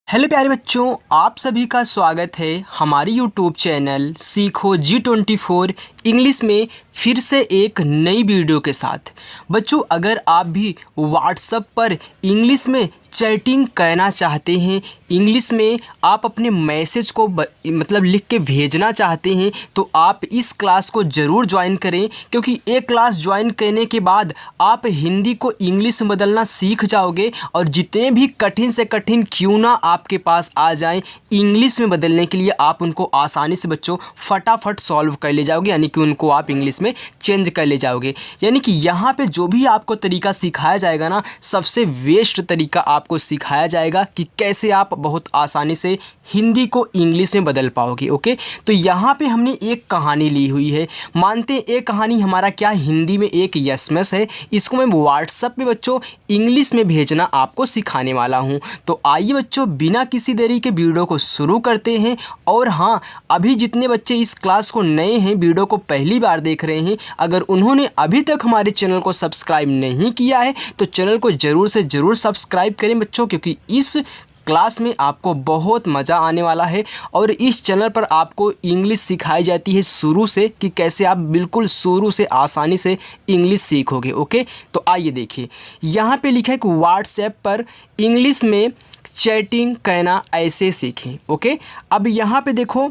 Hello प्यारे बच्चों, आप सभी का स्वागत है हमारी यूट्यूब चैनल सीखो G24 इंग्लिश में फिर से एक नई वीडियो के साथ। बच्चों, अगर आप भी व्हाट्सएप पर इंग्लिश में चैटिंग करना चाहते हैं, इंग्लिश में आप अपने मैसेज को लिख के भेजना चाहते हैं, तो आप इस क्लास को ज़रूर ज्वाइन करें, क्योंकि ये क्लास ज्वाइन करने के बाद आप हिंदी को इंग्लिश में बदलना सीख जाओगे और जितने भी कठिन से कठिन क्यों ना आपके पास आ जाएं, इंग्लिश में बदलने के लिए आप उनको आसानी से बच्चों फटाफट सॉल्व कर ले जाओगे, यानी कि उनको आप इंग्लिश में चेंज कर ले जाओगे। यानी कि यहाँ पे जो भी आपको तरीका सिखाया जाएगा ना, सबसे बेस्ट तरीका आपको सिखाया जाएगा कि कैसे आप बहुत आसानी से हिंदी को इंग्लिश में बदल पाओगे। ओके, तो यहाँ पे हमने एक कहानी ली हुई है। मानते हैं एक कहानी हमारा क्या हिंदी में एक एसएमएस है, इसको मैं व्हाट्सएप पे बच्चों इंग्लिश में भेजना आपको सिखाने वाला हूँ। तो आइए बच्चों, बिना किसी देरी के वीडियो को शुरू करते हैं। और हाँ, अभी जितने बच्चे इस क्लास को नए हैं, वीडियो को पहली बार देख रहे हैं, अगर उन्होंने अभी तक हमारे चैनल को सब्सक्राइब नहीं किया है तो चैनल को ज़रूर से ज़रूर सब्सक्राइब करें बच्चों, क्योंकि इस क्लास में आपको बहुत मज़ा आने वाला है। और इस चैनल पर आपको इंग्लिश सिखाई जाती है शुरू से, कि कैसे आप बिल्कुल शुरू से आसानी से इंग्लिश सीखोगे। ओके, तो आइए देखिए, यहाँ पे लिखा है कि व्हाट्सएप पर इंग्लिश में चैटिंग करना ऐसे सीखें। ओके, अब यहाँ पे देखो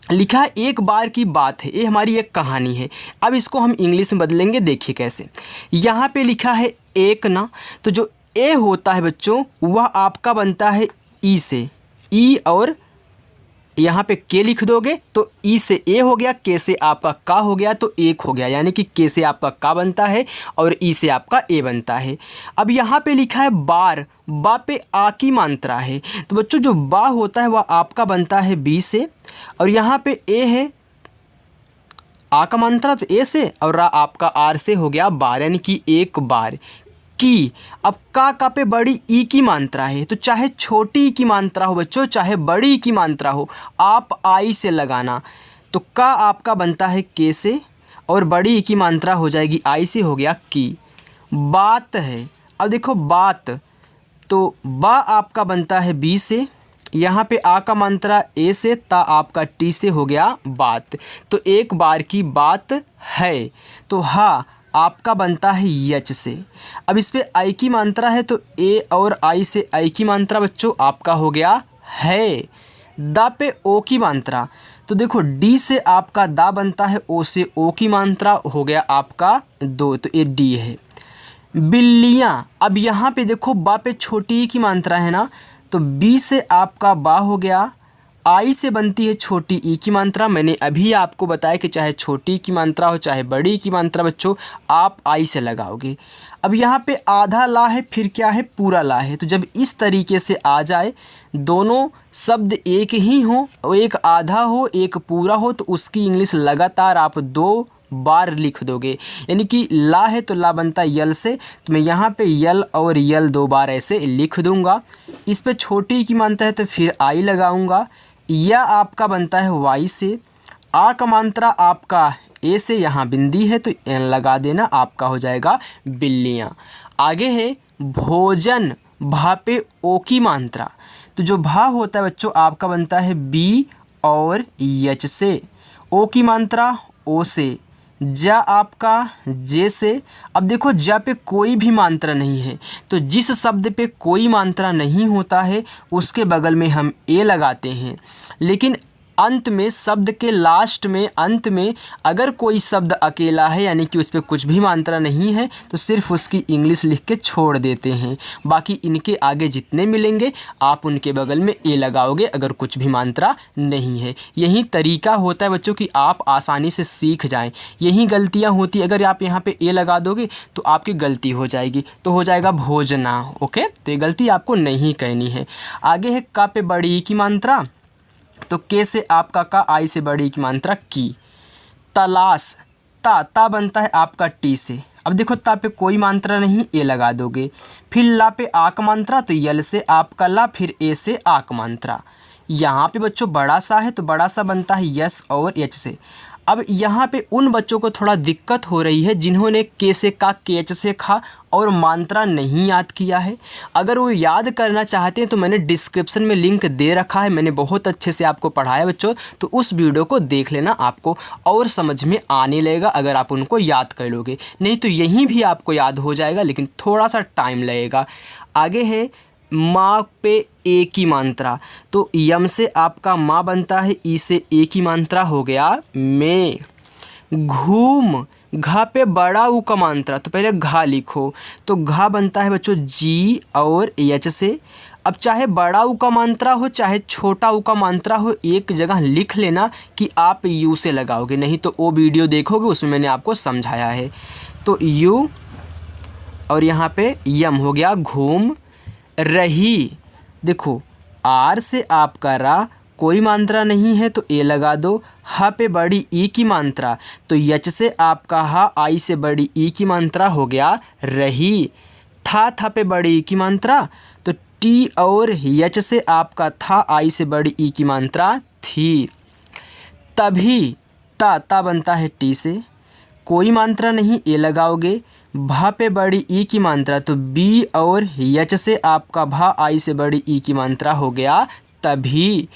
लिखा है एक बार की बात है, ये हमारी एक कहानी है। अब इसको हम इंग्लिश में बदलेंगे, देखिए कैसे। यहाँ पे लिखा है एक ना, तो जो ए होता है बच्चों वह आपका बनता है ई से, ई, और यहाँ पे के लिख दोगे तो ई से ए हो गया, के से आपका का हो गया, तो एक हो गया, यानी कि के से आपका का बनता है और ई से आपका ए बनता है। अब यहाँ पे लिखा है बार, बा पे आ की मात्रा है, तो बच्चों जो बा होता है वह आपका बनता है बी से, और यहाँ पे ए है आ का मात्रा तो ए से, और रा आपका आर से हो गया बार, यानी कि एक बार की। अब का पे बड़ी ई की मात्रा है, तो चाहे छोटी ई की मात्रा हो बच्चों, चाहे बड़ी ई की मात्रा हो, आप आई से लगाना। तो का आपका बनता है के से, और बड़ी ई की मात्रा हो जाएगी आई से, हो गया की। बात है, अब देखो बात, तो बा आपका बनता है बी से, यहाँ पे आ का मात्रा ए से, ता आपका टी से, हो गया बात। तो एक बार की बात है, तो हा आपका बनता है यच से। अब इस पे आई की मात्रा है, तो ए और आई से आई की मात्रा बच्चों आपका हो गया है। दा पे ओ की मात्रा, तो देखो डी से आपका दा बनता है, ओ से ओ की मात्रा हो गया आपका दो, तो ये डी है। बिल्लियाँ, अब यहाँ पे देखो बा पे छोटी ई की मात्रा है ना, तो बी से आपका बा हो गया, आई से बनती है छोटी ई की मात्रा। मैंने अभी आपको बताया कि चाहे छोटी की मात्रा हो चाहे बड़ी की मात्रा बच्चों, आप आई से लगाओगे। अब यहाँ पे आधा ला है, फिर क्या है पूरा ला है, तो जब इस तरीके से आ जाए, दोनों शब्द एक ही हो, एक आधा हो एक पूरा हो, तो उसकी इंग्लिश लगातार आप दो बार लिख दोगे। यानी कि ला है तो ला बनता है यल से, तो मैं यहाँ पे यल और यल दो बार ऐसे लिख दूँगा। इस पे छोटी की मात्रा है तो फिर आई लगाऊँगा, या आपका बनता है वाई से, आ का मात्रा आपका ए से, यहाँ बिंदी है तो एन लगा देना, आपका हो जाएगा बिल्लियाँ। आगे है भोजन, भा पे ओ की मात्रा, तो जो भा होता है बच्चों आपका बनता है बी और यच से, ओ की मात्रा ओ से, जा आपका जे से। अब देखो जा पे कोई भी मात्रा नहीं है, तो जिस शब्द पे कोई मात्रा नहीं होता है उसके बगल में हम ए लगाते हैं, लेकिन अंत में शब्द के लास्ट में अंत में अगर कोई शब्द अकेला है, यानी कि उस पर कुछ भी मात्रा नहीं है, तो सिर्फ उसकी इंग्लिश लिख के छोड़ देते हैं। बाकी इनके आगे जितने मिलेंगे आप उनके बगल में ए लगाओगे अगर कुछ भी मात्रा नहीं है। यही तरीका होता है बच्चों कि आप आसानी से सीख जाएं। यही गलतियां होती, अगर आप यहाँ पे ए लगा दोगे तो आपकी गलती हो जाएगी, तो हो जाएगा भोजना। ओके, तो ये गलती आपको नहीं कहनी है। आगे है का पे बड़ी ई की मात्रा, तो के से आपका का, आई से बड़ी की मात्रा की। तलाश, ता बनता है आपका टी से। अब देखो ता पे कोई मात्रा नहीं, ए लगा दोगे। फिर ला पे आ का मात्रा, तो यल से आपका ला, फिर ए से आ का मात्रा। यहाँ पे बच्चों बड़ा सा है तो बड़ा सा बनता है यस और एच से। अब यहाँ पे उन बच्चों को थोड़ा दिक्कत हो रही है जिन्होंने के से का, केच से खा और मात्रा नहीं याद किया है। अगर वो याद करना चाहते हैं तो मैंने डिस्क्रिप्शन में लिंक दे रखा है, मैंने बहुत अच्छे से आपको पढ़ाया बच्चों, तो उस वीडियो को देख लेना, आपको और समझ में आने लगेगा अगर आप उनको याद कर लोगे। नहीं तो यहीं भी आपको याद हो जाएगा, लेकिन थोड़ा सा टाइम लगेगा। आगे है माँ पे ए की मात्रा, तो यम से आपका माँ बनता है, ई से ए की मात्रा हो गया में। घूम, घा पे बड़ा ऊ का मात्रा, तो पहले घा लिखो, तो घा बनता है बच्चों जी और एच से। अब चाहे बड़ा ऊ का मात्रा हो चाहे छोटा ऊ का मात्रा हो, एक जगह लिख लेना कि आप यू से लगाओगे, नहीं तो वो वीडियो देखोगे उसमें मैंने आपको समझाया है। तो यू और यहाँ पे यम हो गया घूम रही। देखो आर से आपका रा कोई मात्रा नहीं है तो ए लगा दो। हा पे बड़ी ई की मात्रा, तो यच से आपका हा, आई से बड़ी ई की मात्रा हो गया रही। था पे बड़ी ई की मात्रा, तो टी और यच से आपका था, आई से बड़ी ई की मात्रा थी। तभी ता बनता है टी से, कोई मात्रा नहीं, ए लगाओगे। भा पे बड़ी ई की मात्रा, तो बी और यच से आपका भा, आई से बड़ी ई की मात्रा हो गया तभी।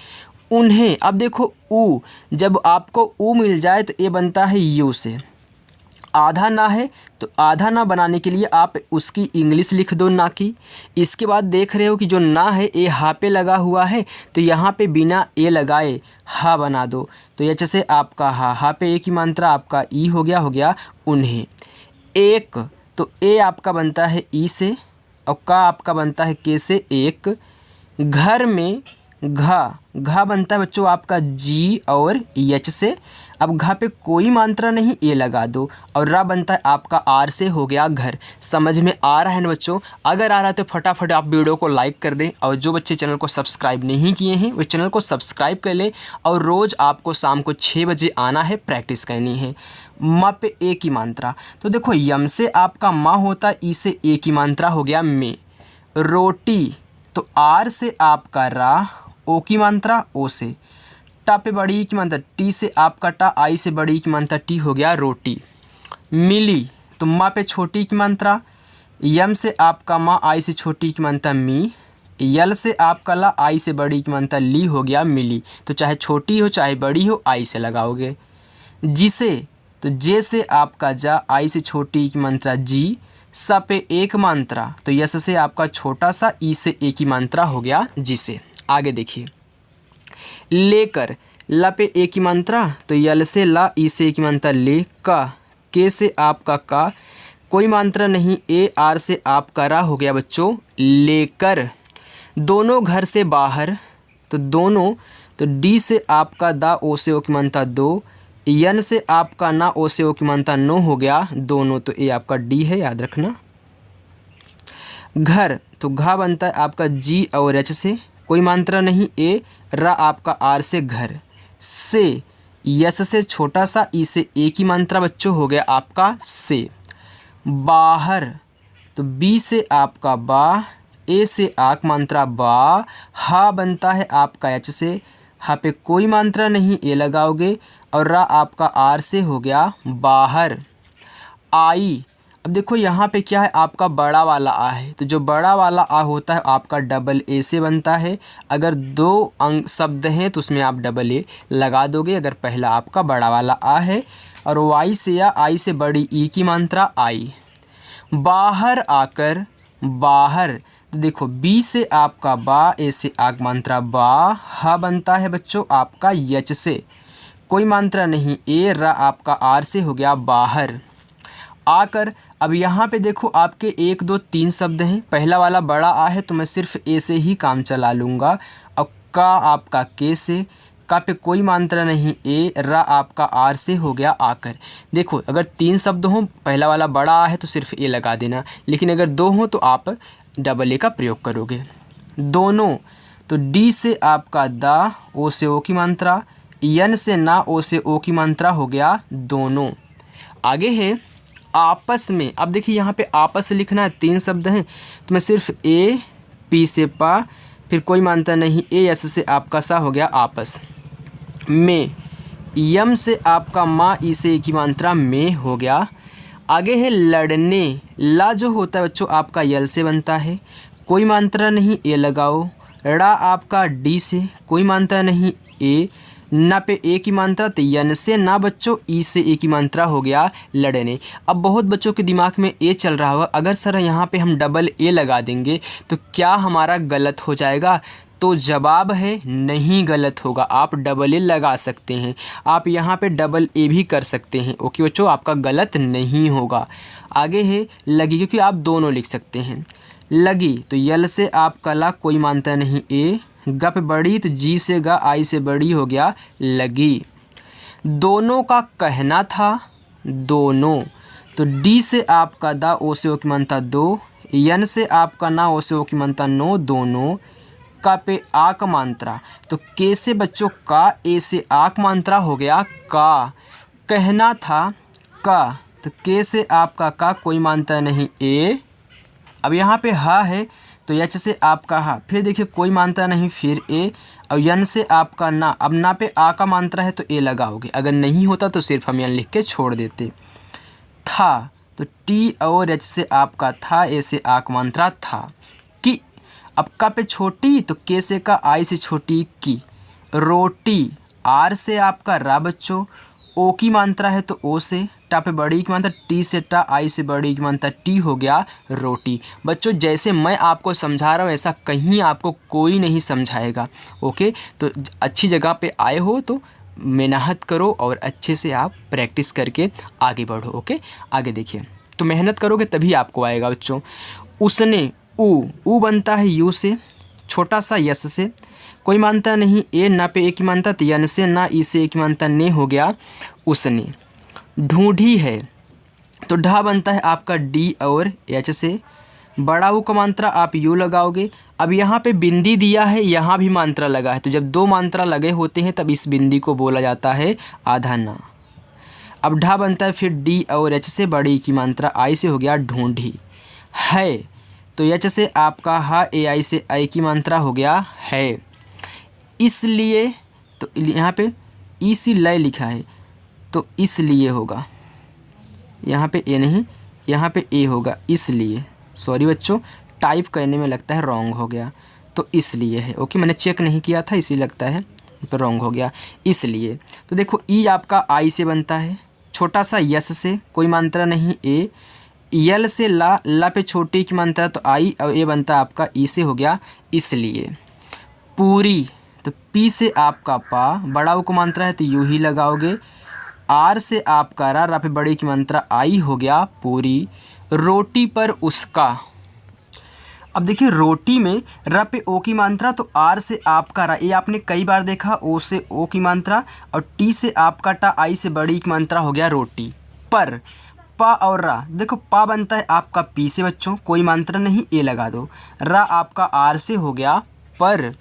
उन्हें, अब देखो ऊ, जब आपको ऊ मिल जाए तो ए बनता है यू से। आधा ना है तो आधा ना बनाने के लिए आप उसकी इंग्लिश लिख दो ना की। इसके बाद देख रहे हो कि जो ना है ए हा पे लगा हुआ है, तो यहाँ पे बिना ए लगाए हा बना दो, तो यच से आपका हा पे ए की मात्रा आपका ई हो गया उन्हें। एक, तो ए आपका बनता है ई से और का आपका बनता है के से एक। घर में घा बनता है बच्चों आपका जी और यच से। अब घा पे कोई मात्रा नहीं, ए लगा दो, और रा बनता है आपका आर से, हो गया घर। समझ में आ रहा है ना बच्चों? अगर आ रहा है तो फटाफट आप वीडियो को लाइक कर दें, और जो बच्चे चैनल को सब्सक्राइब नहीं किए हैं वो चैनल को सब्सक्राइब कर लें। और रोज़ आपको शाम को 6 बजे आना है, प्रैक्टिस करनी है। माँ पे ए की मात्रा, तो देखो यम से आपका माँ होता है, ई से ए की मात्रा हो गया में। रोटी, तो आर से आपका रा, ओ की मात्रा ओ से। टा पे बड़ी ई की मात्रा, टी से आपका टा, आई से बड़ी ई की मात्रा टी हो गया रोटी। मिली, तो माँ पे छोटी की मात्रा, यम से आपका माँ, आई से छोटी की मात्रा मी। यल से आपका ला, आई से बड़ी की मात्रा ली, हो गया मिली। तो चाहे छोटी हो चाहे बड़ी हो, आई से लगाओगे। जिसे, तो जे से आपका जा, आई से छोटी की मात्रा जी। सा पे एक मात्रा, तो यस से आपका छोटा सा, ई से ए की मात्रा हो गया जिसे। आगे देखिए, लेकर, ला पे ए की मात्रा, तो यल से ला, ई से ए की मात्रा ले। का, के से आपका का, कोई मात्रा नहीं, ए आर से आपका रा, हो गया बच्चों लेकर। दोनों घर से बाहर, तो दोनों, तो डी से आपका दा, ओ से ओ की मात्रा दो। यन से आपका ना, ओ से ओ की मात्रा नो, हो गया दोनों, तो ए आपका डी है, याद रखना। घर, तो घा बनता है आपका जी और एच से, कोई मात्रा नहीं, ए रा आपका आर से घर। से, यस से छोटा सा, ई से ए की मात्रा बच्चों, हो गया आपका से। बाहर, तो बी से आपका बा, ए से आक मात्रा बा। हा बनता है आपका एच से, हा पे कोई मात्रा नहीं, ए लगाओगे, और रा आपका आर से, हो गया बाहर। आई, अब देखो यहाँ पे क्या है, आपका बड़ा वाला आ है, तो जो बड़ा वाला आ होता है आपका डबल ए से बनता है। अगर 2 अंक शब्द हैं तो उसमें आप डबल ए लगा दोगे, अगर पहला आपका बड़ा वाला आ है। और वाई से या आई से बड़ी ई की मात्रा आई। बाहर आकर, बाहर, तो देखो बी से आपका बा, ए से आग मात्रा बा। हा बनता है बच्चों आपका यच से, कोई मात्रा नहीं, ए रा आपका आर से, हो गया बाहर। आकर, अब यहाँ पे देखो आपके 1 2 3 शब्द हैं, पहला वाला बड़ा आ है तो मैं सिर्फ ए से ही काम चला लूँगा। अब का आपका के से, का पे कोई मात्रा नहीं, ए रा आपका आर से, हो गया आकर। देखो अगर 3 शब्द हों, पहला वाला बड़ा आ है तो सिर्फ ए लगा देना, लेकिन अगर 2 हों तो आप डबल ए का प्रयोग करोगे। दोनों, तो डी से आपका दा, ओ से ओ की मात्रा। यन से ना, ओ से ओ की मात्रा, हो गया दोनों। आगे है आपस में। अब देखिए यहाँ पे आपस लिखना है, 3 शब्द हैं तो मैं सिर्फ ए, पी से पा, फिर कोई मात्रा नहीं, ए एस से आपका सा, हो गया आपस में। यम से आपका माँ, ई से ए की मात्रा में हो गया। आगे है लड़ने, ला जो होता है बच्चों आपका यल से बनता है, कोई मात्रा नहीं, ए लगाओ। ड़ा आपका डी से, कोई मात्रा नहीं, ए। ना पे ए की मात्रा, तो यन से ना बच्चों, ई से ए की मात्रा हो गया लड़ने। अब बहुत बच्चों के दिमाग में ए चल रहा होगा, अगर सर यहाँ पे हम डबल ए लगा देंगे तो क्या हमारा गलत हो जाएगा? तो जवाब है नहीं, गलत होगा। आप डबल ए लगा सकते हैं, आप यहाँ पे डबल ए भी कर सकते हैं। ओके बच्चों, आपका गलत नहीं होगा। आगे है लगी, क्योंकि आप दोनों लिख सकते हैं। लगी तो यल से आपका ला, कोई मानता नहीं, ए। ग पे बड़ी तो जी से गा, आई से बड़ी हो गया लगी। दोनों का कहना था, दोनों, तो डी से आपका दा, ओ से ओ की मानता दो। यन से आपका ना, ओ से ओ की मानता नो, दोनों। का पे आ का मात्रा, तो के से बच्चों का, ए से आ का मात्रा हो गया का। कहना था का, तो के से आपका का, कोई मानता नहीं, ए। अब यहाँ पे हा है तो एच से आपका हा, फिर देखिए कोई मानता नहीं, फिर ए। और यन से आपका ना, अब ना पे आ का मात्रा है तो ए लगाओगे, अगर नहीं होता तो सिर्फ हम यन लिख के छोड़ देते। था तो टी और एच से आपका था, ए से आ का मात्रा था। कि, अब का पे छोटी तो के से का, आई से छोटी की। रोटी, आर से आपका रा बच्चों, ओ की मात्रा है तो ओ से। टा पे बड़ी की मात्रा, टी से टा, आई से बड़ी की मात्रा टी, हो गया रोटी। बच्चों जैसे मैं आपको समझा रहा हूँ ऐसा कहीं आपको कोई नहीं समझाएगा। ओके, तो अच्छी जगह पे आए हो तो मेहनत करो और अच्छे से आप प्रैक्टिस करके आगे बढ़ो। ओके, आगे देखिए, तो मेहनत करोगे तभी आपको आएगा बच्चों। उसने, ऊ बनता है यू से, छोटा सा यस से, कोई मानता नहीं, ए। ना पे ए की मानता, तो यन से ना, ई से ए की मानता ने, हो गया उसने। ढूंढी है तो ढा बनता है आपका डी और एच से। बड़ा ऊ का मात्रा आप यू लगाओगे। अब यहाँ पे बिंदी दिया है, यहाँ भी मात्रा लगा है, तो जब दो मात्रा लगे होते हैं तब इस बिंदी को बोला जाता है आधा ना। अब ढा बनता है फिर डी और एच से, बड़ी की मात्रा आई से, हो गया ढूंढी। है तो एच से आपका हा, ए आई से आई की मात्रा हो गया है। इसलिए तो यहाँ पे इसी लय लिखा है तो इसलिए होगा, यहाँ पे ए नहीं, यहाँ पे ए होगा, इसलिए। सॉरी बच्चों, टाइप करने में लगता है रॉन्ग हो गया, तो इसलिए है। ओके, मैंने चेक नहीं किया था इसी लगता है पर रॉन्ग हो गया, इसलिए। तो देखो ई आपका आई से बनता है, छोटा सा यस से, कोई मात्रा नहीं, ए। यल से ला, ला पे छोटी की मात्रा तो आई, और ए बनता है आपका ई से, हो गया इसलिए। पूरी तो पी से आपका पा, बड़ा ऊ को मात्रा है तो यू ही लगाओगे। आर से आपका रा, रा पे बड़ी की मात्रा आई, हो गया पूरी। रोटी पर उसका, अब देखिए रोटी में रा पे ओ की मात्रा तो आर से आपका रा, ये आपने कई बार देखा, ओ से ओ की मात्रा, और टी से आपका टा, आई से बड़ी की मात्रा, हो गया रोटी। पर पा और रा, देखो पा बनता है आपका पी से बच्चों, कोई मात्रा नहीं, ए लगा दो। रा आपका आर से, हो गया पर।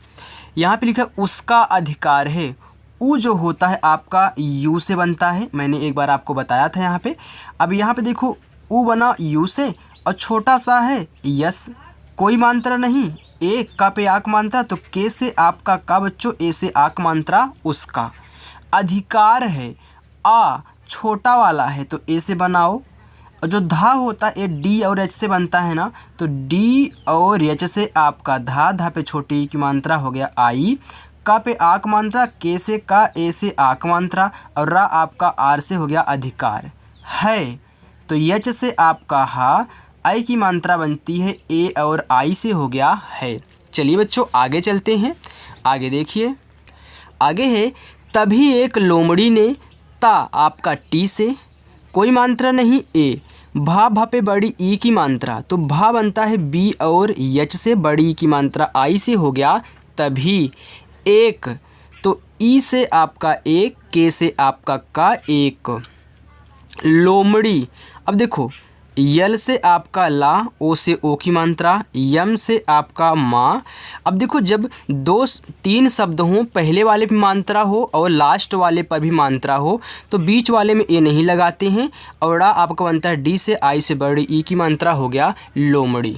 यहाँ पे लिखा उसका अधिकार है, ऊ जो होता है आपका यू से बनता है, मैंने एक बार आपको बताया था यहाँ पे। अब यहाँ पे देखो ऊ बना यू से, और छोटा सा है यस, कोई मात्रा नहीं, ए। का पे आक मात्रा, तो के से आपका का बच्चों, ए से आक मात्रा उसका। अधिकार है, आ छोटा वाला है तो ए से बनाओ, और जो धा होता है डी और एच से बनता है ना, तो डी और एच से आपका धा, धा पे छोटी की मात्रा, हो गया आई। का पे आक मात्रा, के से का, ए से आक मात्रा, और रा आपका आर से, हो गया अधिकार। है तो एच से आपका हा, आई की मात्रा बनती है ए और आई से, हो गया है। चलिए बच्चों आगे चलते हैं। आगे देखिए, आगे है तभी एक लोमड़ी ने, ता आपका टी से, कोई मात्रा नहीं, ए। भा, भा पे बड़ी ई की मात्रा, तो भा बनता है बी और एच से, बड़ी की मात्रा आई से, हो गया तभी। एक तो ई से आपका एक, के से आपका का, एक। लोमड़ी, अब देखो यल से आपका ला, ओ से ओ की मात्रा, यम से आपका माँ। अब देखो जब दो तीन शब्द हों, पहले वाले पे मात्रा हो और लास्ट वाले पर भी मात्रा हो, तो बीच वाले में ए नहीं लगाते हैं, और ड़ा आपका बनता है डी से, आई से बड़ी ई की मात्रा, हो गया लोमड़ी।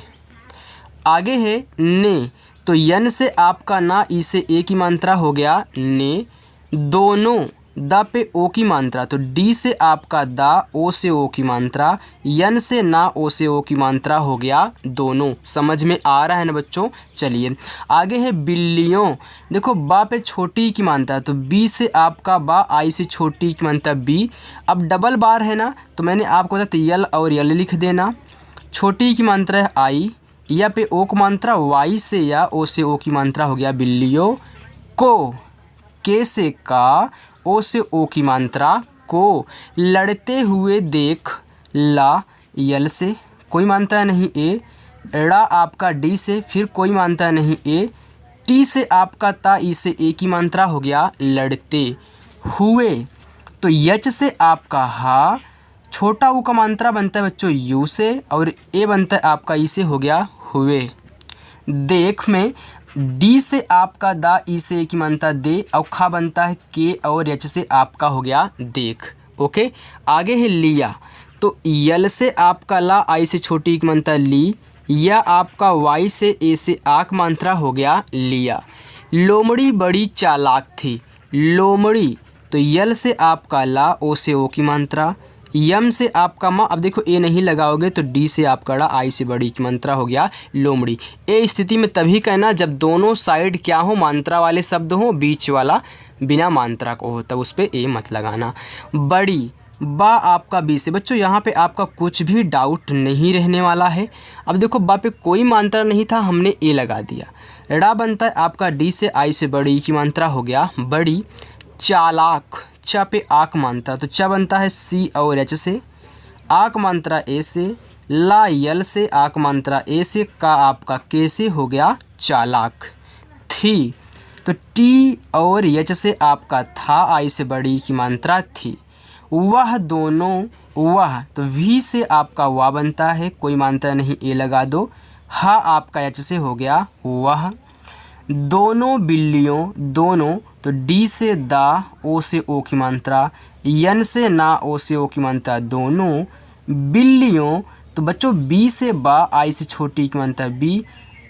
आगे है ने, तो यन से आपका ना, ई से ए की मात्रा, हो गया ने। दोनों, द पे ओ की मात्रा, तो डी से आपका दा, ओ से ओ की मात्रा, यन से ना, ओ से ओ की मात्रा हो गया दोनों। समझ में आ रहा है ना बच्चों। चलिए आगे है बिल्लियों। देखो बा पे छोटी की मात्रा, तो बी से आपका बा, आई से छोटी की मात्रा बी। अब डबल बार है ना, तो मैंने आपको बताया यल और यल लिख देना। छोटी की मात्रा है आई, या पे ओ की मात्रा वाई से या ओ से ओ की मात्रा हो गया बिल्लियों को। के से का, ओ से ओ की मात्रा को। लड़ते हुए देख, ला यल से कोई मात्रा नहीं ए। ड़ा आपका डी से, फिर कोई मात्रा नहीं ए। टी से आपका ता, ई से ए की मात्रा हो गया लड़ते हुए। तो यच से आपका हा, छोटा ऊ का मात्रा बनता है बच्चों यू से, और ए बनता है आपका ई से, हो गया हुए। देख में डी से आपका दा, ई से एक की मात्रा दे, और खा बनता है के, और एच से आपका हो गया देख। ओके आगे है लिया। तो यल से आपका ला, आई से छोटी की मात्रा ली, या आपका वाई से ए से आक मात्रा हो गया लिया। लोमड़ी बड़ी चालाक थी, लोमड़ी, तो यल से आपका ला, ओ से ओ की मात्रा, यम से आपका माँ, अब देखो ए नहीं लगाओगे तो डी से आपका ड़ा, आई से बड़ी की मात्रा हो गया लोमड़ी। ए स्थिति में तभी कहना जब दोनों साइड क्या हो, मात्रा वाले शब्द हो, बीच वाला बिना मात्रा को हो, तब उस पर ए मत लगाना। बड़ी, बा आपका बी से। बच्चों यहाँ पे आपका कुछ भी डाउट नहीं रहने वाला है। अब देखो बा पे कोई मात्रा नहीं था, हमने ए लगा दिया। ड़ा बनता है आपका डी से, आई से बड़ी की मात्रा हो गया बड़ी। चालाक, च पे आक मात्रा, तो च बनता है सी और एच से, आक मात्रा ए से, ला यल से, आक मात्रा ए से, का आपका के से हो गया चालाक। थी, तो टी और एच से आपका था, आई से बड़ी की मात्रा थी। वह दोनों, वह, तो वी से आपका वा बनता है, कोई मात्रा नहीं ए लगा दो। हा आपका एच से हो गया वह। दोनों बिल्लियों, दोनों, तो डी से दा, ओ से ओ की मात्रा, यन से ना, ओ से ओ की मात्रा दोनों। बिल्लियों, तो बच्चों बी से बा, आई से छोटी की मात्रा बी,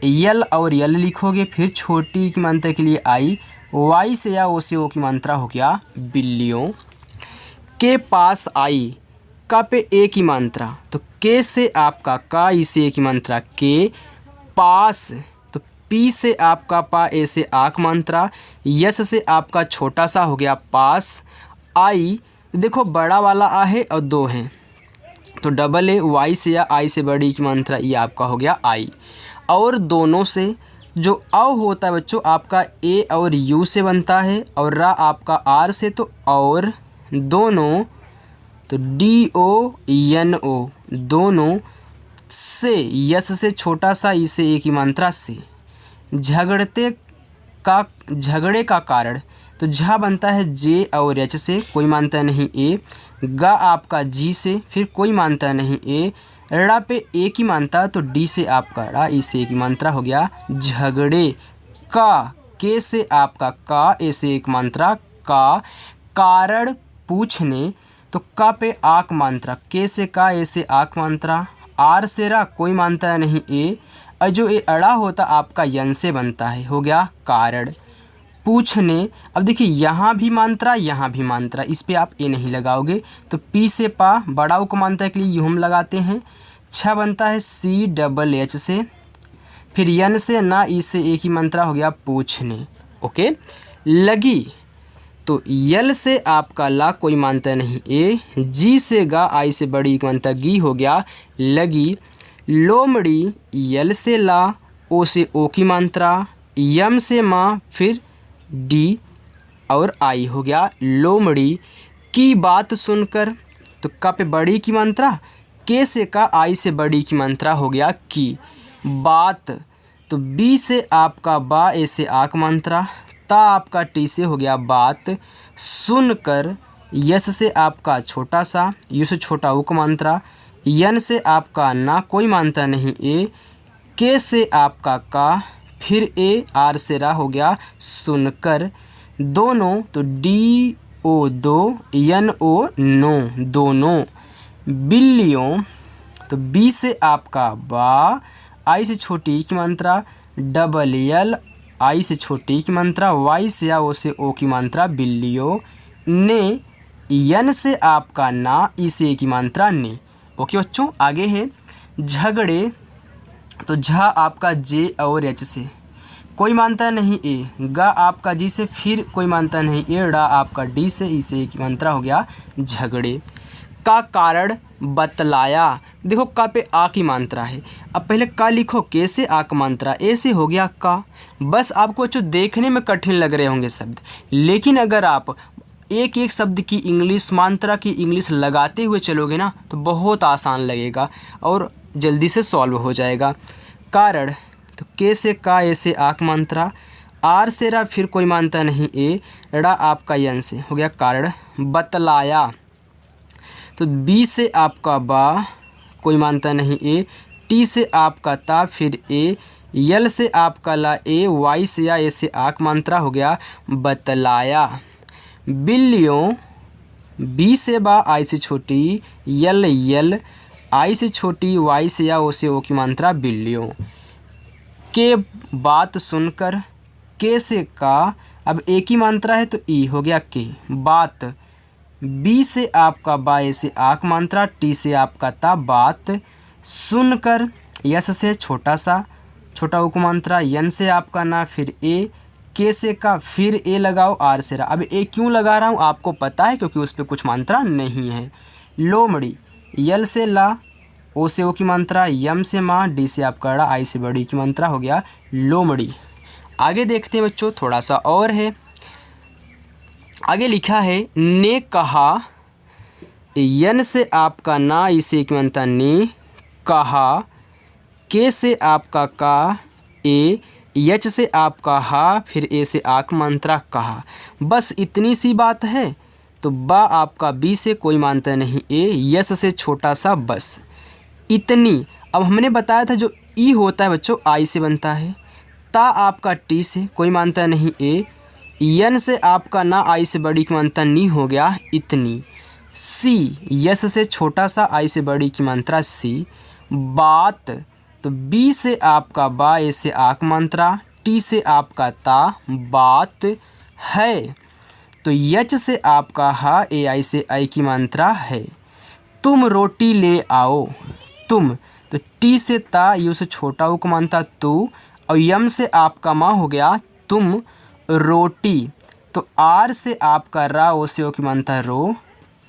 यल और यल लिखोगे, फिर छोटी की मात्रा के लिए आई, वाई से या ओ से ओ की मात्रा हो गया बिल्लियों। के पास आई, का पे ए की मात्रा, तो के से आपका का, ई से ए की मात्रा के। पास, तो पी से आपका पा, ए से आक मात्रा, यस से आपका छोटा सा हो गया पास। आई, देखो बड़ा वाला आ है और दो हैं, तो डबल ए, वाई से या आई से बड़ी की मात्रा, ये आपका हो गया आई। और दोनों से जो अ होता है बच्चों आपका ए और यू से बनता है, और रा आपका आर से, तो और दोनों, तो डी ओ एन ओ, दोनों से, यस से छोटा सा, ई से ए की मात्रा से। झगड़ते का, झगड़े का कारण, तो झा बनता है जे और एच से, कोई मात्रा नहीं ए। गा आपका जी से, फिर कोई मात्रा नहीं ए। ड़ा पे ए की मात्रा, तो डी से आपका ड़ा, ई से ए की मात्रा हो गया झगड़े का। के से आपका का, ए से एक मात्रा का। कारण पूछने, तो का पे आक मात्रा, के से का, ए से आक मात्रा, आर से रा, कोई मात्रा नहीं ए, और जो ए अड़ा होता आपका यन से बनता है, हो गया कारण पूछने। अब देखिए यहाँ भी मात्रा, यहाँ भी मात्रा, इस पे आप ए नहीं लगाओगे, तो पी से पा, बड़ा उक मात्रा के लिए यू हम लगाते हैं। छ बनता है सी डबल एच से, फिर यन से ना, ई से ए की मात्रा हो गया पूछने। ओके लगी, तो यल से आपका ला, कोई मात्रा नहीं ए। जी से गा, आई से बड़ी की मात्रा गी, हो गया लगी। लोमड़ी, यल से ला, ओ से ओ की मात्रा, यम से माँ, फिर डी और आई, हो गया लोमड़ी। की बात सुनकर, तो का पे बड़ी की मात्रा, के से का, आई से बड़ी की मात्रा हो गया की। बात, तो बी से आपका बा, ए से आक मात्रा, ता आपका टी से हो गया बात। सुनकर, यस से आपका छोटा सा, यू से छोटा उक मात्रा, यन से आपका ना, कोई मात्रा नहीं ए। के से आपका का, फिर ए, आर से रा, हो गया सुनकर। दोनों, तो डी ओ दो, एन ओ नो, दोनों। बिल्लियों, तो बी से आपका बा, आई से छोटी की मात्रा, डबल यल, आई से छोटी की मात्रा, वाई से या ओ से ओ की मात्रा बिल्लियों ने, यन से आपका ना, ई से ए की मात्रा ने। ओके बच्चों, आगे है झगड़े, तो झा आपका जे और एच से, कोई मानता नहीं ए। गा आपका जी से, फिर कोई मानता नहीं ए। डा आपका डी से, ई से एक मंत्रा हो गया झगड़े। का कारण बतलाया, देखो का पे आ की मात्रा है। अब पहले का लिखो, के से आ की मात्रा, ए से हो गया का। बस आपको बच्चों देखने में कठिन लग रहे होंगे शब्द, लेकिन अगर आप एक एक शब्द की इंग्लिश मात्रा की इंग्लिश लगाते हुए चलोगे ना तो बहुत आसान लगेगा और जल्दी से सॉल्व हो जाएगा। कारण, तो के से का, ए से आक मात्रा, आर से रा, फिर कोई मानता नहीं ए। ड़ा आपका यन से हो गया कारण बतलाया। तो बी से आपका बा, कोई मानता नहीं ए। टी से आपका ता, फिर ए। यल से आपका ला, ए। वाई से या, ए से आक मात्रा हो गया बतलाया। बिल्लियों, बी से बा, आई से छोटी, यल यल, आई से छोटी, वाई से या, ओ से ओ की मात्रा बिल्लियों। के बात सुनकर, के से का, अब एक ही मात्रा है तो ई हो गया के बात। बी से आपका बा, ए से आक मात्रा, टी से आपका ता, बात सुनकर। यस से छोटा सा, छोटा उपमात्रा, यन से आपका ना, फिर ए। के से का, फिर ए लगाओ, आर से रा। अब ए क्यों लगा रहा हूँ आपको पता है, क्योंकि उस पर कुछ मात्रा नहीं है। लोमड़ी, यल से ला, ओ से ओ की मात्रा, यम से माँ, डी से आपका ड़ा, आई से बड़ी की मात्रा हो गया लोमड़ी। आगे देखते हैं बच्चों, थोड़ा सा और है। आगे लिखा है ने कहा, यन से आपका ना, इसे की मात्रा ने कहा। के से आपका का, ए। यच से आपका हा, फिर ए से आक मात्रा कहा। बस इतनी सी बात है। तो बा आपका बी से, कोई मानता नहीं ए। यस से छोटा सा, बस इतनी। अब हमने बताया था जो ई होता है बच्चों आई से बनता है। ता आपका टी से, कोई मानता नहीं ए। यन से आपका ना, आई से बड़ी की मात्रा नी हो गया इतनी। सी, यस से छोटा सा, आई से बड़ी की मात्रा सी। बात, तो बी से आपका बा, ए से आक मात्रा, टी से आपका ता, बात है। तो यच से आपका हा, ए आई से आई की मात्रा है। तुम रोटी ले आओ, तुम, तो टी से ता, यू से छोटा उक मानता तू, और यम से आपका माँ हो गया तुम रोटी। तो आर से आपका रा, ओ से ओ की मानता रो।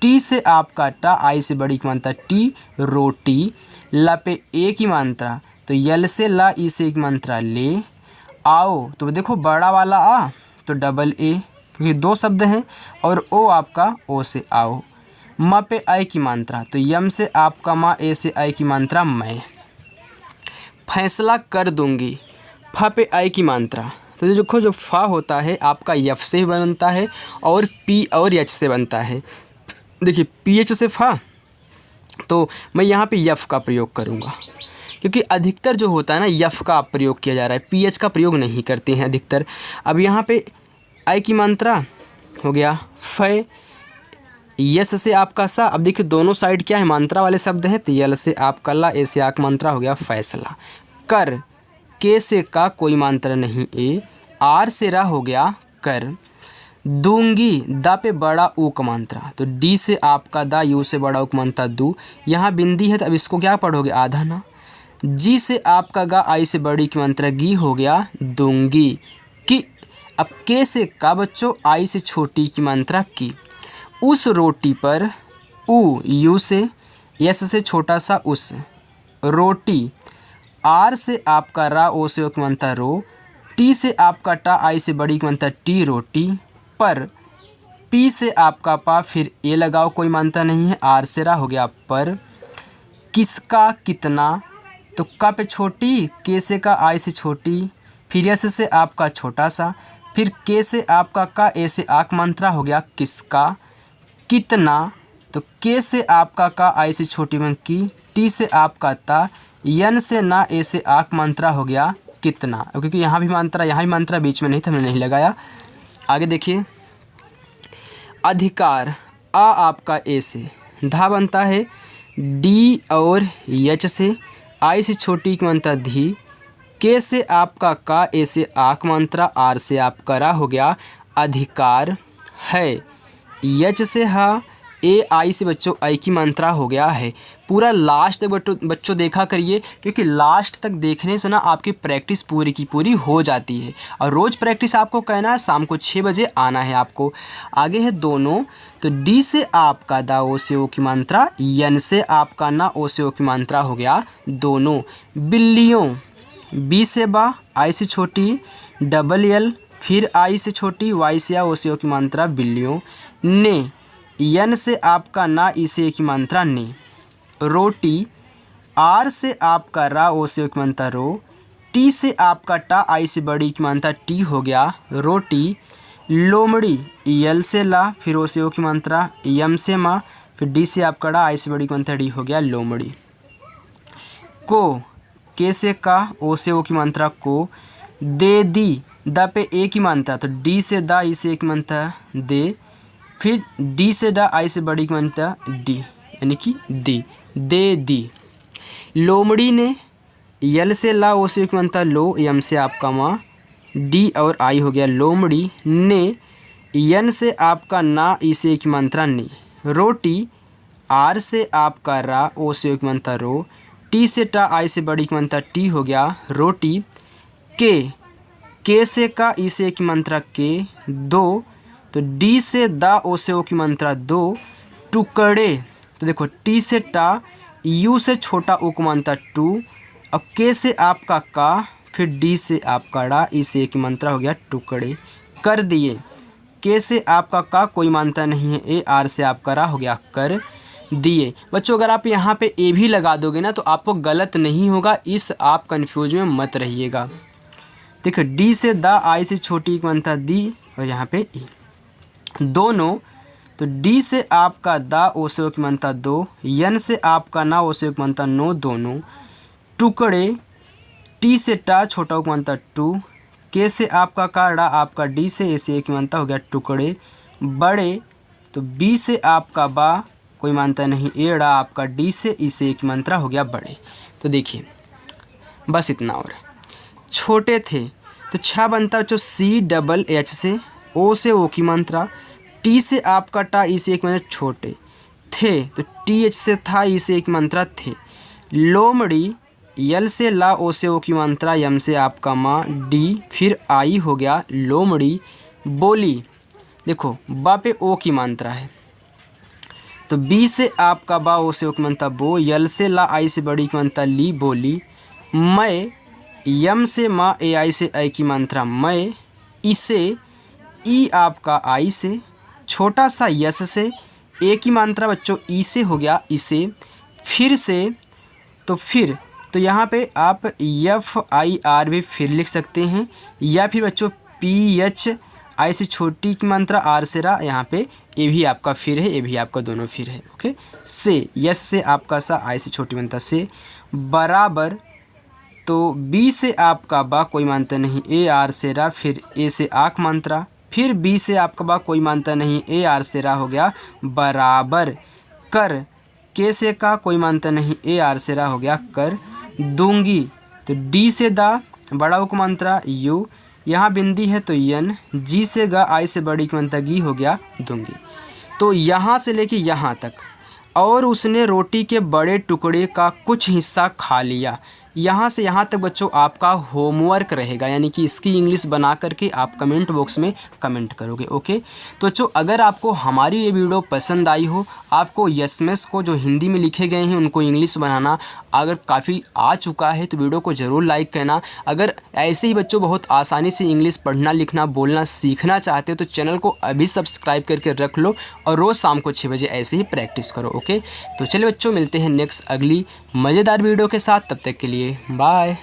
टी से आपका टा, आई से बड़ी की मानता टी, रोटी। ला पे ए की मात्रा, तो यल से ला, ई से एक मात्रा ले। आओ, तो देखो बड़ा वाला आ तो डबल ए, क्योंकि दो शब्द हैं, और ओ आपका ओ से आओ। म पे आई की मात्रा, तो यम से आपका माँ, ए से आई की मात्रा मैं। फैसला कर दूंगी, फ पे आई की मात्रा, तो देखो जो फा होता है आपका यफ से बनता है और पी और एच से बनता है। देखिए पी एच से फा, तो मैं यहाँ पे यफ का प्रयोग करूँगा, क्योंकि अधिकतर जो होता है ना यफ का प्रयोग किया जा रहा है, पी एच का प्रयोग नहीं करते हैं अधिकतर। अब यहाँ पे आई की मात्रा हो गया फै, यस से आपका सा। अब देखिए दोनों साइड क्या है, मात्रा वाले शब्द हैं, तो यल से आपका ला, ए से आक मात्रा हो गया फैसला। कर, के से का, कोई मात्रा नहीं ए। आर से रा हो गया कर। दूंगी, दा पे बड़ा ऊ का मात्रा, तो डी से आपका दा, यू से बड़ा ऊ का मात्रा दू। यहाँ बिंदी है तो अब इसको क्या पढ़ोगे, आधा ना। जी से आपका गा, आई से बड़ी की मात्रा गी हो गया दूंगी की। अब के से का बच्चों, आई से छोटी की मात्रा की। उस रोटी पर, ऊ यू से, यस से छोटा सा उस, रोटी। आर से आपका रा, ओ से ओ की मात्रा रो। टी से आपका टा, आई से बड़ी की मात्रा टी, रोटी। पर, पी से आपका पा, फिर ए लगाओ, कोई मानता नहीं है, आर से रा हो गया पर। किसका, कितना, तो का पे छोटी, के से का, आई से छोटी, फिर यस से आपका छोटा सा, फिर के से आपका का, ए से आक मात्रा हो गया किसका। कितना, तो के से आपका का, आई से छोटी में की, टी से आपका ता, यन से ना, ए से आक मात्रा हो गया कितना, क्योंकि यहाँ भी मात्रा बीच में नहीं था, हमने नहीं लगाया। आगे देखिए अधिकार, आ आपका ए से, धा बनता है डी और यच से, आई से छोटी की मात्रा धी। के से आपका का, ए से आक मात्रा, आर से आपका रा हो गया अधिकार है। यच से हा, ए आई से बच्चों आई की मात्रा हो गया है। पूरा लास्ट तक बच्चों देखा करिए, क्योंकि लास्ट तक देखने से ना आपकी प्रैक्टिस पूरी की पूरी हो जाती है। और रोज़ प्रैक्टिस आपको कहना है, शाम को 6 बजे आना है आपको। आगे है दोनों, तो डी से आपका दा ओ से ओ की मात्रा, यन से आपका ना ओ से ओ की मात्रा हो गया दोनों। बिल्लियों, बी से बा, आई से छोटी, डबल एल, फिर आई से छोटी, वाई से आ, ओ से ओ की मात्रा बिल्लियों। ने, यन से आपका ना, ई से ए की मात्रा ने। रोटी, आर से आपका रा, ओ से ओ की मात्रा रो। टी से आपका टा, आई से बड़ी की मात्रा टी हो गया रोटी। लोमड़ी, यल से ला, फिर ओ से ओ की मात्रा, यम से मा, फिर डी से आपका डा, आई से बड़ी की मात्रा डी हो गया लोमड़ी। को, के से का, ओ से ओ की मात्रा को। दे दी, द पे ए की मात्रा, तो डी से दा, ई से एक मात्रा दे, फिर डी से डा, आई से बड़ी की मात्रा डी, यानी कि दी, दे दी। लोमड़ी ने, यल से ला, ओ से एक मात्रा लो, यम से आपका माँ, डी और आई हो गया लोमड़ी। ने, यन से आपका ना, ई से एक मात्रा ने। रोटी, आर से आपका रा, ओ से एक मात्रा रो। टी से टा, आई से बड़ी की मात्रा टी हो गया रोटी। के से का, ई से एक की मात्रा के, दो, तो डी से दा, ओ से ओ की मात्रा दो। टुकड़े, तो देखो टी से टा, यू से छोटा ओ की मात्रा टू, और के से आपका का, फिर डी से आपका डा, ई से ए की मात्रा हो गया टुकड़े। कर दिए, के से आपका का कोई मात्रा नहीं है, ए, आर से आपका रा हो गया कर दिए। बच्चों अगर आप यहाँ पे ए भी लगा दोगे ना तो आपको गलत नहीं होगा, इस आप कंफ्यूज में मत रहिएगा। देखो डी से दा, आई से छोटी की मात्रा दी, और यहाँ पे ई। दोनों, तो डी से आपका दा, ओ से ओ की मात्रा दो, यन से आपका ना, ओ से ओ की मात्रा नो, दोनों। टुकड़े, टी से टा, छोटा ओ की मात्रा टू, के से आपका का, डा आपका डी से, ए से ए की मात्रा हो गया टुकड़े। बड़े, तो बी से आपका बा, कोई मात्रा नहीं, ए डा आपका डी से, ई से ए की मात्रा हो गया बड़े। तो देखिए बस इतना। और छोटे थे, तो छा बनता जो सी डबल एच से, ओ से ओ की मात्रा, टी से आपका टा, ई से एक मात्रा छोटे थे, तो टी एच से था, ई से एक मात्रा थे। लोमड़ी, यल से ला, ओ से ओ की मात्रा, यम से आपका माँ, डी, फिर आई हो गया लोमड़ी। बोली, देखो बा पे ओ की मात्रा है, तो बी से आपका बा, ओ से ओ की मात्रा बो, यल से ला, आई से बड़ी की मात्रा ली, बोली। मैं, यम से माँ, ए आई से आई की मात्रा मैं। इसे, ई आपका आई से, छोटा सा यस से, ए की मात्रा बच्चों ई से हो गया इसे। फिर से, तो फिर, तो यहाँ पे आप एफ आई आर भी फिर लिख सकते हैं, या फिर बच्चों पी एच, आई से छोटी की मात्रा, आर से रा, यहाँ पे ए भी आपका फिर है, ए भी आपका दोनों फिर है। ओके। से, यस से आपका सा, आई से छोटी मात्रा से। बराबर, तो बी से आपका बा, कोई मात्रा नहीं, ए आर से रा, फिर ए से आक मात्रा, फिर बी से आपका बा, कोई मात्रा नहीं, ए आर से रा हो गया बराबर। कर, के से का, कोई मात्रा नहीं, ए आर से रा हो गया कर। दूंगी, तो डी से दा, बड़ा उक मात्रा यू, यहाँ बिंदी है तो यन, जी से गा, आई से बड़ी की मात्रा गी हो गया दूंगी। तो यहाँ से लेके यहाँ तक। और उसने रोटी के बड़े टुकड़े का कुछ हिस्सा खा लिया। यहाँ से यहाँ तक बच्चों आपका होमवर्क रहेगा, यानी कि इसकी इंग्लिश बना करके आप कमेंट बॉक्स में कमेंट करोगे। ओके। तो बच्चों अगर आपको हमारी ये वीडियो पसंद आई हो, आपको यस को जो हिंदी में लिखे गए हैं उनको इंग्लिश बनाना अगर काफ़ी आ चुका है तो वीडियो को ज़रूर लाइक करना। अगर ऐसे ही बच्चों बहुत आसानी से इंग्लिश पढ़ना लिखना बोलना सीखना चाहते हो तो चैनल को अभी सब्सक्राइब करके रख लो और रोज़ शाम को 6 बजे ऐसे ही प्रैक्टिस करो। ओके। तो चलिए बच्चों मिलते हैं नेक्स्ट अगली मज़ेदार वीडियो के साथ, तब तक के लिए बाय।